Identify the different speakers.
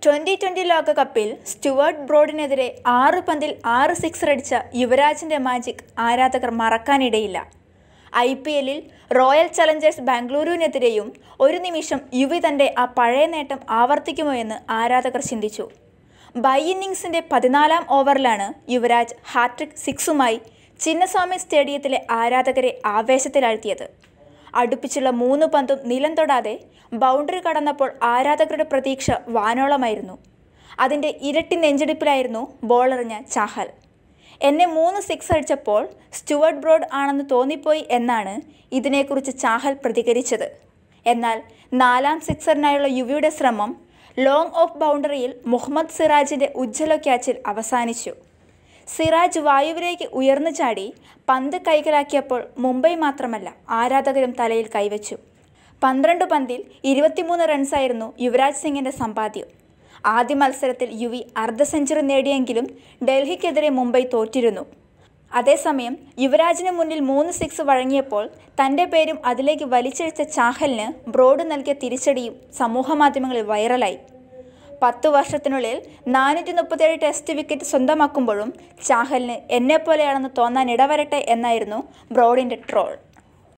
Speaker 1: 2020 ലോകകപ്പിൽ സ്റ്റുവർട്ട് ബ്രോഡിനെതിരെ 6 പന്തിൽ 6 സിക്സർ അടിച്ച യുവരാജിൻ്റെ മാജിക് ആരാധകർ മറക്കാനിടയില്ല. IPLൽ റോയൽ ചലഞ്ചേഴ്സ് ബാംഗ്ലൂരുവിനെതിരെയും ഒരു നിമിഷം യുവി തൻ്റെ ആ പഴയ നേട്ടം ആവർത്തിക്കുമോ എന്ന് ആരാധകർ ചിന്തിച്ചു. ബൈ ഇന്നിങ്സിൻ്റെ 14-ാം ഓവറിലാണ് യുവരാജ് ഹാട്രിക് സിക്സുമായി ചിന്നസ്വാമി സ്റ്റേഡിയത്തിലെ ആരാധകരെ ആവേശത്തിലാഴ്ത്തിയത്. അടുപ്പിച്ചുള്ള 3 പന്തും നിലം തൊടാതെ ബൗണ്ടറി കടന്നപ്പോൾ ആരാധകരുടെ പ്രതീക്ഷ വാനോളമായിരുന്നു. അതിൻ്റെ ഇരട്ടി നെഞ്ചെടുപ്പിലായിരുന്നു ബോളെറിഞ്ഞ ചാഹൽ. എന്നെ 3 സിക്സ് അടിച്ചപ്പോൾ സ്റ്റുവർട്ട് ബ്രോഡ് ആണെന്ന് തോന്നിപ്പോയി എന്നാണ് ഇതിനെക്കുറിച്ച് ചാഹൽ പ്രതികരിച്ചത്. എന്നാൽ 4-ാം സിക്സറിനായുള്ള യുവിയുടെ ശ്രമം ലോങ് ഓഫ് ബൗണ്ടറിയിൽ മുഹമ്മദ് സിറാജിൻ്റെ ഉജ്ജ്വല ക്യാച്ചിൽ അവസാനിച്ചു. സിറാജ് വായുവിലേക്ക് ഉയർന്നു ചാടി പന്ത് കൈക്കലാക്കിയപ്പോൾ മുംബൈ മാത്രമല്ല ആരാധകരും തലയിൽ കൈവച്ചു. 12 പന്തിൽ 23 റൺസായിരുന്നു യുവരാജ് സിംഗിൻ്റെ സമ്പാദ്യം. ആദ്യ മത്സരത്തിൽ യുവി അർദ്ധ സെഞ്ചുറി നേടിയെങ്കിലും ഡൽഹിക്കെതിരെ മുംബൈ തോറ്റിരുന്നു. അതേസമയം യുവരാജിന് മുന്നിൽ 3 സിക്സ് വഴങ്ങിയപ്പോൾ തൻ്റെ പേരും അതിലേക്ക് വലിച്ചിഴച്ച ചാഹലിന് ബ്രോഡ് നൽകിയ തിരിച്ചടിയും സമൂഹമാധ്യമങ്ങളിൽ വൈറലായി. 10 വർഷത്തിനുള്ളിൽ 437 ടെസ്റ്റ് വിക്കറ്റ് സ്വന്തമാക്കുമ്പോഴും ചാഹലിന് എന്നെപ്പോലെയാണെന്ന് തോന്നാനിടവരട്ടെ എന്നായിരുന്നു ബ്രോഡിൻ്റെ ട്രോൾ.